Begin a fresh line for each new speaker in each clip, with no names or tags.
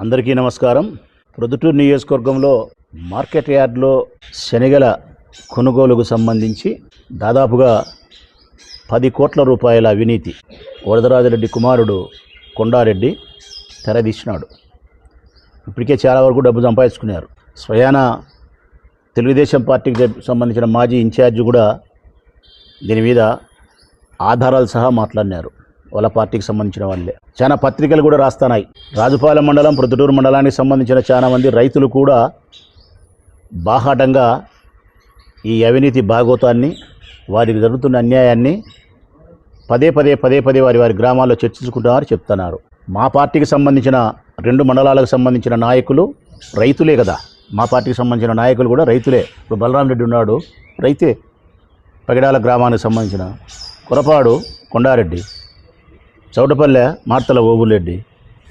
అందరికీ నమస్కారం. ప్రొద్దుటూరు నియోజకవర్గంలో మార్కెట్ యార్డ్లో శనగల కొనుగోలుకు సంబంధించి దాదాపుగా 10 కోట్ల రూపాయల అవినీతి వరదరాజరెడ్డి కుమారుడు కొండారెడ్డి తెరదీసినాడు. ఇప్పటికే చాలా వరకు డబ్బు సంపాదించుకున్నారు. స్వయాన తెలుగుదేశం పార్టీకి సంబంధించిన మాజీ ఇన్ఛార్జి కూడా దీని మీద ఆధారాలు సహా మాట్లాడినారు. వాళ్ళ పార్టీకి సంబంధించిన వాళ్ళే. చాలా పత్రికలు కూడా రాస్తున్నాయి. రాజుపాలెం మండలం, ప్రొద్దుటూరు మండలానికి సంబంధించిన చాలా మంది రైతులు కూడా బాహాటంగా ఈ అవినీతి భాగోతాన్ని, వారికి జరుగుతున్న అన్యాయాన్ని పదే పదే వారి గ్రామాల్లో చర్చించుకుంటామని చెప్తున్నారు. మా పార్టీకి సంబంధించిన 2 మండలాలకు సంబంధించిన నాయకులు రైతులే కదా. మా పార్టీకి సంబంధించిన నాయకులు కూడా రైతులే. ఇప్పుడు బలరాం రెడ్డి ఉన్నాడు, రైతే. పగిడాల గ్రామానికి సంబంధించిన కొరపాడు కొండారెడ్డి, చౌటపల్లె మార్తల ఓబులరెడ్డి,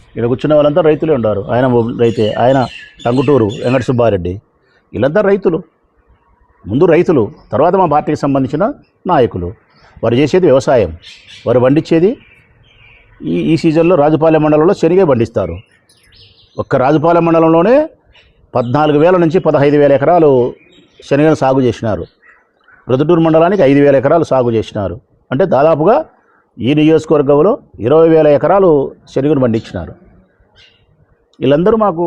ఇక్కడ కూర్చున్న వాళ్ళంతా రైతులే ఉన్నారు. ఆయన రైతే. ఆయన టంగుటూరు వెంకట సుబ్బారెడ్డి, వీళ్ళంతా రైతులు. ముందు రైతులు, తర్వాత మా పార్టీకి సంబంధించిన నాయకులు. వారు చేసేది వ్యవసాయం. వారు పండించేది ఈ సీజన్లో రాజుపాలెం మండలంలో శనగ పండిస్తారు. ఒక్క రాజుపాలెం మండలంలోనే 14,000 నుంచి 15,000 ఎకరాలు శనగను సాగు చేసినారు. ప్రొద్దుటూరు మండలానికి 5,000 ఎకరాలు సాగు చేసినారు. అంటే దాదాపుగా ఈ నియోజకవర్గంలో 20,000 ఎకరాలు శనగను పండించినారు. వీళ్ళందరూ మాకు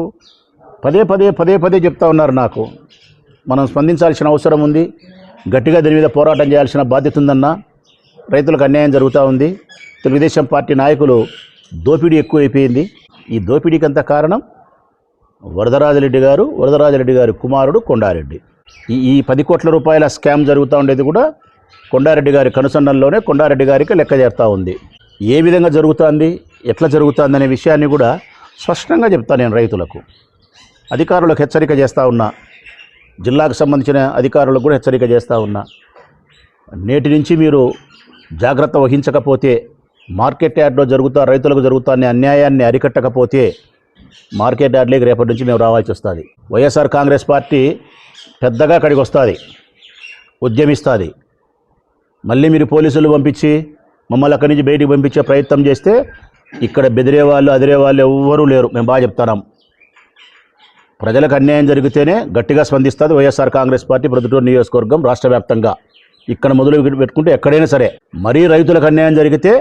పదే చెప్తా ఉన్నారు. నాకు మనం స్పందించాల్సిన అవసరం ఉంది, గట్టిగా దీని మీద పోరాటం చేయాల్సిన బాధ్యత ఉందన్న. రైతులకు అన్యాయం జరుగుతూ ఉంది. తెలుగుదేశం పార్టీ నాయకులు దోపిడీ ఎక్కువైపోయింది. ఈ దోపిడీకి అంత కారణం వరదరాజరెడ్డి గారి కుమారుడు కొండారెడ్డి. ఈ 10 కోట్ల రూపాయల స్కామ్ జరుగుతూ ఉండేది కూడా కొండారెడ్డి గారి కనుసన్నల్లోనే కొండారెడ్డి గారికి లెక్క చేస్తూ ఉంది. ఏ విధంగా జరుగుతుంది, ఎట్లా జరుగుతుంది అనే విషయాన్ని కూడా స్పష్టంగా చెప్తాను నేను రైతులకు. అధికారులకు హెచ్చరిక చేస్తూ ఉన్నా, జిల్లాకు సంబంధించిన అధికారులకు కూడా హెచ్చరిక చేస్తూ ఉన్నా. నేటి నుంచి మీరు జాగ్రత్త వహించకపోతే, మార్కెట్ యార్డ్లో రైతులకు జరుగుతున్న అన్యాయాన్ని అరికట్టకపోతే మార్కెట్ యార్డ్లోకి రేపటి నుంచి మేము రావాల్సి వస్తుంది. వైఎస్ఆర్ కాంగ్రెస్ పార్టీ పెద్దగా అక్కడికి వస్తుంది, ఉద్యమిస్తుంది. మళ్ళీ మీరు పోలీసులు పంపించి మమ్మల్ని అక్కడి నుంచి బయటికి పంపించే ప్రయత్నం చేస్తే ఇక్కడ బెదిరే వాళ్ళు, అదిరే వాళ్ళు ఎవ్వరూ లేరు. మేము బాగా చెప్తున్నాం. ప్రజలకు అన్యాయం జరిగితేనే గట్టిగా స్పందిస్తుంది వైఎస్ఆర్ కాంగ్రెస్ పార్టీ ప్రొద్దుటూరు నియోజకవర్గం రాష్ట్ర వ్యాప్తంగా. ఇక్కడ మొదలు పెట్టుకుంటే ఎక్కడైనా సరే. మరీ రైతులకు అన్యాయం జరిగితే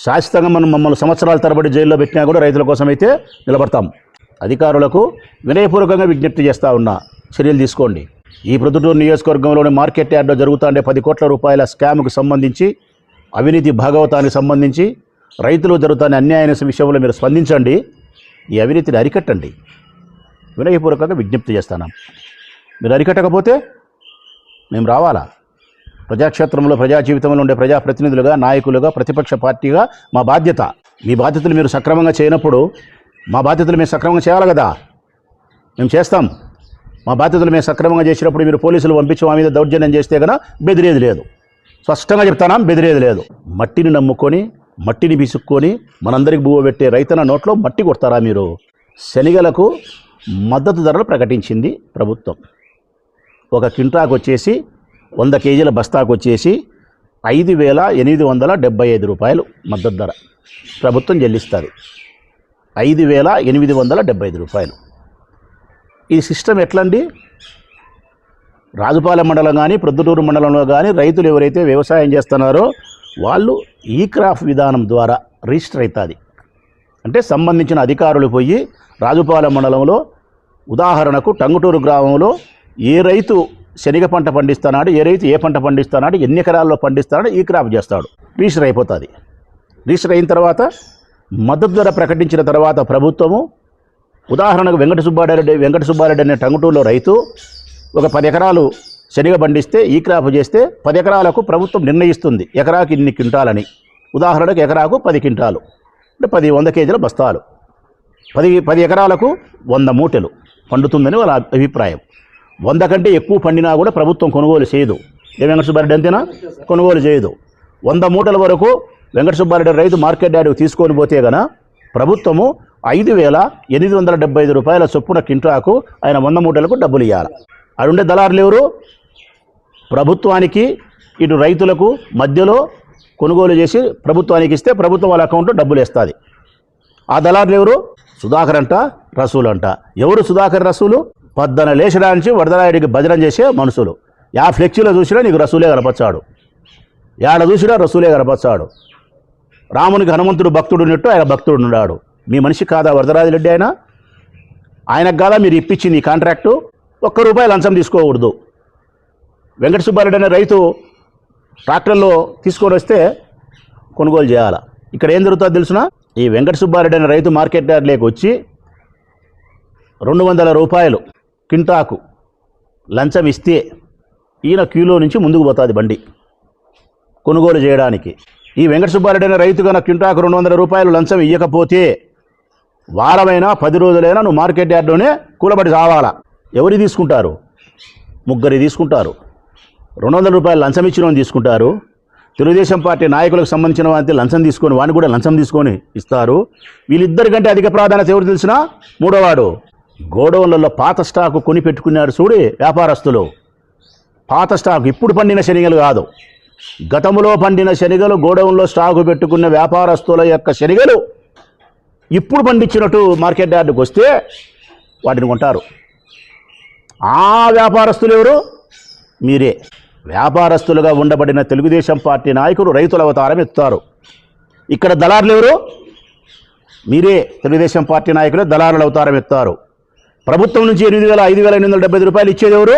శాశ్వతంగా మమ్మల్ని సంవత్సరాల తరబడి జైల్లో పెట్టినా కూడా రైతుల కోసం అయితే నిలబడతాం. అధికారులకు వినయపూర్వకంగా విజ్ఞప్తి చేస్తూ ఉన్నా, చర్యలు తీసుకోండి. ఈ ప్రొద్దుటూరు నియోజకవర్గంలోని మార్కెట్ యార్డ్లో జరుగుతుండే 10 కోట్ల రూపాయల స్కామ్కు సంబంధించి, అవినీతి భాగవతానికి సంబంధించి, రైతులు జరుగుతున్న అన్యాయ విషయంలో మీరు స్పందించండి. ఈ అవినీతిని అరికట్టండి. వినయపూర్వకంగా విజ్ఞప్తి చేస్తున్నాం. మీరు అరికట్టకపోతే మేము రావాలా? ప్రజాక్షేత్రంలో, ప్రజా జీవితంలో ఉండే ప్రజాప్రతినిధులుగా, నాయకులుగా, ప్రతిపక్ష పార్టీగా మా బాధ్యత. మీ బాధ్యతలు మీరు సక్రమంగా చేయనప్పుడు మా బాధ్యతలు మేము సక్రమంగా చేయాలి కదా. మేము చేస్తాం. మా బాధ్యతలు మేము సక్రమంగా చేసినప్పుడు మీరు పోలీసులు పంపించి మా మీద దౌర్జన్యం చేస్తే కనుక బెదిరేది లేదు. స్పష్టంగా చెప్తానా, బెదిరేది లేదు. మట్టిని నమ్ముకొని, మట్టిని బిసుక్కొని మనందరికి బువ్వ పెట్టే రైతన్న నోట్లో మట్టి కొడతారా మీరు? శనగలకు మద్దతు ధరలు ప్రకటించింది ప్రభుత్వం. ఒక క్వింటాకు వచ్చేసి 100 కేజీల బస్తాకు వచ్చేసి 5,875 రూపాయలు మద్దతు ధర ప్రభుత్వం చెల్లిస్తుంది. 5,875 రూపాయలు. ఈ సిస్టమ్ ఎట్లండి? రాజుపాలెం మండలం కానీ, ప్రొద్దుటూరు మండలంలో కానీ రైతులు ఎవరైతే వ్యవసాయం చేస్తున్నారో వాళ్ళు ఈ క్రాఫ్ విధానం ద్వారా రిజిస్టర్ అవుతుంది. అంటే సంబంధించిన అధికారులు పోయి రాజుపాలెం మండలంలో, ఉదాహరణకు టంగుటూరు గ్రామంలో ఏ రైతు శనగ పంట పండిస్తున్నాడు, ఏ రైతు ఏ పంట పండిస్తున్నాడు, ఎన్ని ఎకరాల్లో పండిస్తున్నాడు, ఈ క్రాప్ చేస్తాడు. రిజిస్టర్ అయిపోతుంది. రిజిస్టర్ అయిన తర్వాత మద్దతు ధర ప్రకటించిన తర్వాత ప్రభుత్వము, ఉదాహరణకు వెంకట సుబ్బారెడ్డి అనే టంగుటూరులో రైతు ఒక 10 ఎకరాలు శనగ పండిస్తే, ఈ క్రాప్ చేస్తే 10 ఎకరాలకు ప్రభుత్వం నిర్ణయిస్తుంది ఎకరాకు ఇన్ని క్వింటాలని. ఉదాహరణకు ఎకరాకు 10 క్వింటాలు అంటే 100 కేజీల బస్తాలు. 10 ఎకరాలకు 100 మూటలు పండుతుందని వాళ్ళ అభిప్రాయం. 100 కంటే ఎక్కువ పండినా కూడా ప్రభుత్వం కొనుగోలు చేయదు. వెంకట సుబ్బారెడ్డి అంతేనా? కొనుగోలు చేయదు. 100 మూటల వరకు వెంకట సుబ్బారెడ్డి రైతు మార్కెట్ యార్డ్కి తీసుకొని పోతే గన ప్రభుత్వము 5,875 రూపాయల చొప్పున క్వింటాకు ఆయన 100 మూటలకు డబ్బులు ఇవ్వాలి. అడుండే దళారులు ఎవరు? ప్రభుత్వానికి ఇటు రైతులకు మధ్యలో కొనుగోలు చేసి ప్రభుత్వానికి ఇస్తే ప్రభుత్వం వాళ్ళ అకౌంట్లో డబ్బులు వేస్తుంది. ఆ దళారులు ఎవరు? సుధాకర్ అంట, రసూలు అంట. ఎవరు సుధాకర్, రసూలు? పొద్దున లేచడానికి వరదరాయుడికి భజన చేసే మనుషులు. యా ఫ్లెక్సీలో చూసినా నీకు రసూలే కనపచ్చాడు, యాడ చూసినా రసూలే కనపచ్చాడు. రామునికి హనుమంతుడు భక్తుడు ఉన్నట్టు ఆయన భక్తుడు ఉన్నాడు. మీ మనిషి కాదా వరదరాజరెడ్డి? ఆయనకు కాదా మీరు ఇప్పించింది ఈ కాంట్రాక్టు? ₹1 లంచం తీసుకోకూడదు. వెంకట సుబ్బారెడ్డి అనే రైతు ట్రాక్టర్లో తీసుకొని వస్తే కొనుగోలు చేయాలి. ఇక్కడ ఏం జరుగుతుందో తెలుసునా? ఈ వెంకట సుబ్బారెడ్డి అనే రైతు మార్కెట్ యార్డ్లోకి వచ్చి ₹200 కింటాకు లంచం ఇస్తే ఈయన క్యూలో నుంచి ముందుకు పోతుంది బండి కొనుగోలు చేయడానికి. ఈ వెంకట సుబ్బారెడ్డి అనే రైతు కన్నా కింటాకు ₹200 లంచం ఇవ్వకపోతే వారమైనా 10 రోజులైనా నువ్వు మార్కెట్ యార్డ్లోనే కూలబడి చావాలా. ఎవరు తీసుకుంటారు? 3 తీసుకుంటారు. ₹200 లంచం ఇచ్చిన తీసుకుంటారు. తెలుగుదేశం పార్టీ నాయకులకు సంబంధించిన వారిని లంచం తీసుకొని వాడిని కూడా లంచం తీసుకొని ఇస్తారు. వీళ్ళిద్దరికంటే అధిక ప్రాధాన్యత ఎవరు తెలిసినా? 3వాడు. గోడౌన్లలో పాత స్టాకు కొని పెట్టుకున్నారు చూడి వ్యాపారస్తులు. పాత స్టాకు, ఇప్పుడు పండిన శనగలు కాదు, గతంలో పండిన శనగలు గోడౌన్లో స్టాకు పెట్టుకున్న వ్యాపారస్తుల యొక్క శనగలు ఇప్పుడు పండించినట్టు మార్కెట్ యార్డుకు వస్తే వాటిని కొంటారు. ఆ వ్యాపారస్తులు ఎవరు? మీరే. వ్యాపారస్తులుగా ఉండబడిన తెలుగుదేశం పార్టీ నాయకులు రైతుల అవతారం ఎత్తుతారు. ఇక్కడ దళారులు ఎవరు? మీరే. తెలుగుదేశం పార్టీ నాయకులు దళారుల అవతారం ఎత్తారు. ప్రభుత్వం నుంచి 5,875 రూపాయలు ఇచ్చేది ఎవరు?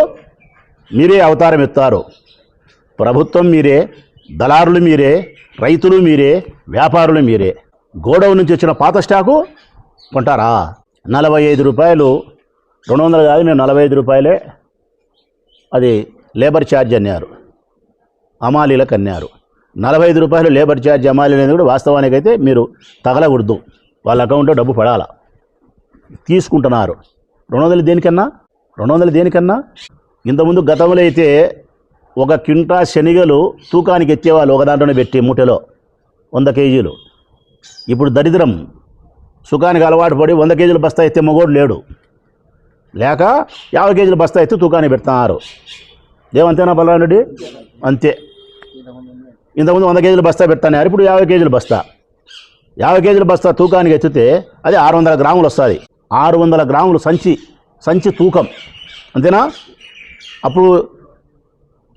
మీరే అవతారం ఎత్తారు. ప్రభుత్వం మీరే, దళారులు మీరే, రైతులు మీరే, వ్యాపారులు మీరే. గోడౌన్ నుంచి వచ్చిన పాత స్టాకు కొంటారా? ₹45, 200 కాదు, మేము ₹45 అది లేబర్ ఛార్జ్ అన్నారు, అమాలీలకు అన్నారు. ₹45 లేబర్ ఛార్జ్ అమాలీలు అనేది కూడా వాస్తవానికైతే మీరు తగలకూడదు, వాళ్ళ అకౌంట్లో డబ్బు పడాలా. తీసుకుంటున్నారు. 200 దేనికన్నా? 200 దేనికన్నా? ఇంతకుముందు గతంలో అయితే 1 క్వింటా శనగలు తూకానికి ఎత్తేవాళ్ళు, ఒక దాంట్లోనే పెట్టి మూటలో 100 కేజీలు. ఇప్పుడు దరిద్రం, సుఖానికి అలవాటు పడి 100 కేజీలు బస్తా ఎత్తే మగోడు లేడు, లేక 50 కేజీలు బస్తా ఎత్తి తూకానికి పెడుతున్నారు. ఏమంతేనా బలరాం రెడ్డి? అంతే. ఇంతకుముందు 100 కేజీలు బస్తా పెడతాను, ఇప్పుడు 50 కేజీలు బస్తా. 50 కేజీల బస్తా తూకానికి ఎత్తితే అది 600 గ్రాములు వస్తుంది. 600 గ్రాములు సంచి తూకం, అంతేనా? అప్పుడు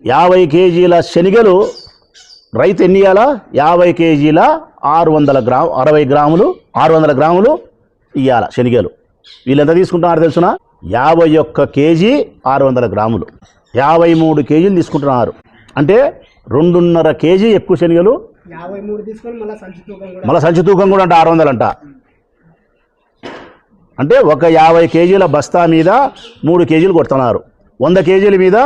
50 కేజీల శనగలు రైతు ఎన్ని ఇవ్వాలా? 50 కేజీల 60 గ్రాములు ఇవ్వాల శనగలు. వీళ్ళు ఎంత తీసుకుంటున్నారు తెలుసునా? 51 కేజీ 600 గ్రాములు, 53 కేజీలు తీసుకుంటున్నారు. అంటే 2.5 కేజీ ఎక్కువ శనగలు,
53 తీసుకొని
మళ్ళీ సంచి తూకం కూడా అంటే 600 అంట. అంటే ఒక 50 కేజీల బస్తా మీద 3 కేజీలు కొడుతున్నారు. 100 కేజీల మీద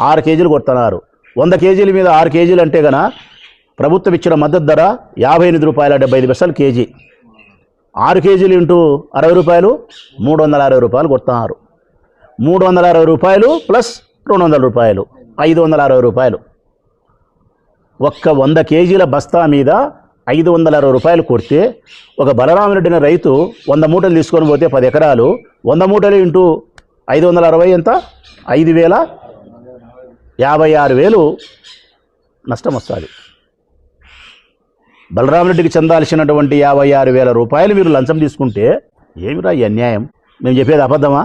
6 కేజీలు కొడుతున్నారు. 100 కేజీల మీద 6 కేజీలు అంటే కనుక ప్రభుత్వం ఇచ్చిన మద్దతు ధర ₹58.75 కేజీ. 6 కేజీలు ఇంటూ ₹60, ₹360 కొడుతున్నారు. ₹360 ప్లస్ ₹200, ₹560. ఒక్క 100 కేజీల బస్తా మీద ₹560 కొడితే ఒక బలరామరెడ్డి అనే రైతు 100 మూటలు తీసుకొని పోతే 10 ఎకరాలు, 100 మూటలు ఇంటూ 560 ఎంత? 5,056,000 నష్టం వస్తుంది. బలరామరెడ్డికి చెందాల్సినటువంటి ₹56,000 మీరు లంచం తీసుకుంటే ఏమిరా ఈ అన్యాయం? మేము చెప్పేది అబద్ధమా?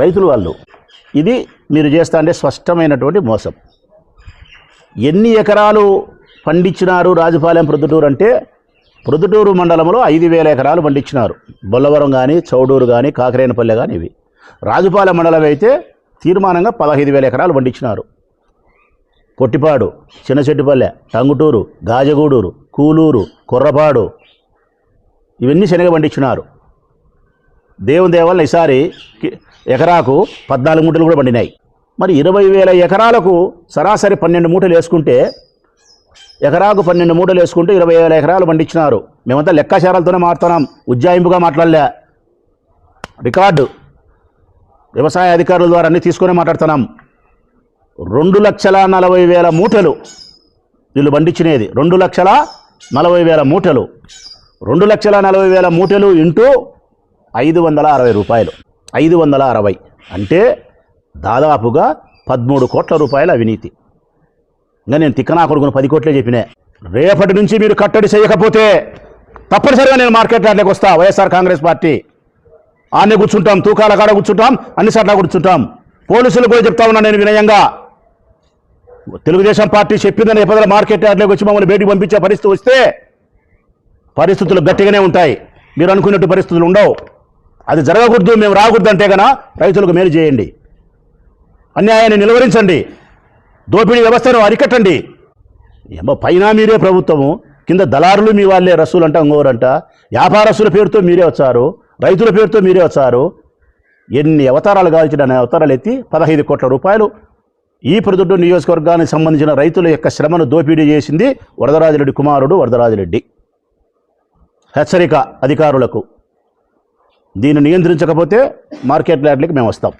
రైతులు వాళ్ళు. ఇది మీరు చేస్తా అంటే స్పష్టమైనటువంటి మోసం. ఎన్ని ఎకరాలు పండించినారు రాజుపాలెం ప్రొద్దుటూరు అంటే? ప్రొద్దుటూరు మండలంలో 5,000 ఎకరాలు పండించినారు. బొల్లవరం కానీ, చౌడూరు కానీ, కాకరేనపల్లె కానీ ఇవి. రాజుపాలెం మండలం అయితే తీర్మానంగా 15,000 ఎకరాలు పండించినారు. పొట్టిపాడు, చిన్నచెట్టుపల్లె, టంగుటూరు, గాజగూడూరు, కూలూరు, కుర్రపాడు ఇవన్నీ శనగ పండించినారు. దేవుని దేవల్ల ఈసారి ఎకరాకు 14 మూటలు కూడా పండినాయి. మరి 20,000 ఎకరాలకు సరాసరి 12 మూటలు వేసుకుంటే, ఎకరాకు 12 మూటలు వేసుకుంటే 20,000 ఎకరాలు పండించినారు. మేమంతా లెక్కాచారాలతోనే మాట్లాడుతున్నాం, ఉజ్జాయింపుగా మాట్లాడలే. రికార్డు వ్యవసాయ అధికారుల ద్వారా అన్నీ తీసుకునే మాట్లాడుతున్నాం. 2,40,000 మూటలు వీళ్ళు పండించినది. 2,40,000 మూటలు. 2,40,000 మూటలు ఇంటూ ₹560. 560 అంటే దాదాపుగా 13 కోట్ల రూపాయల అవినీతి. ఇంకా నేను తిక్కనా కొడుకుని 10 కోట్లే చెప్పినా. రేపటి నుంచి మీరు కట్టడి చేయకపోతే తప్పనిసరిగా నేను మార్కెట్ యార్డ్లోకి వస్తా. వైఎస్ఆర్ కాంగ్రెస్ పార్టీ ఆనే కూర్చుంటాం, తూకాల కాడ కూర్చుంటాం, అన్ని చోట్ల కూర్చుంటాం. పోలీసులు కూడా చెప్తా ఉన్నాను నేను వినయంగా. తెలుగుదేశం పార్టీ చెప్పిందని ఎప్పటికీ మార్కెట్ యార్డ్లోకి వచ్చి మమ్మల్ని బయటికి పంపించే పరిస్థితి వస్తే పరిస్థితులు గట్టిగానే ఉంటాయి. మీరు అనుకున్నట్టు పరిస్థితులు ఉండవు. అది జరగకూడదు, మేము రాకూడదు అంటే కనుక రైతులకు మేలు చేయండి, అన్యాయాన్ని నిలువరించండి, దోపిడీ వ్యవస్థను అరికట్టండి. ఏమో పైన మీరే ప్రభుత్వము, కింద దళారులు మీ వాళ్ళే, రసూలంట ఇంకోరంట, వ్యాపారస్తుల పేరుతో మీరే వచ్చారు, రైతుల పేరుతో మీరే వచ్చారు. ఎన్ని అవతారాలు కాల్చిన అవతారాలు ఎత్తి 15 కోట్ల రూపాయలు ఈ ప్రొద్దుటూరు నియోజకవర్గానికి సంబంధించిన రైతుల యొక్క శ్రమను దోపిడీ చేసింది వరదరాజిరెడ్డి కుమారుడు వరదరాజిరెడ్డి. హెచ్చరిక అధికారులకు, దీన్ని నియంత్రించకపోతే మార్కెట్ యార్డ్లకి మేము వస్తాం.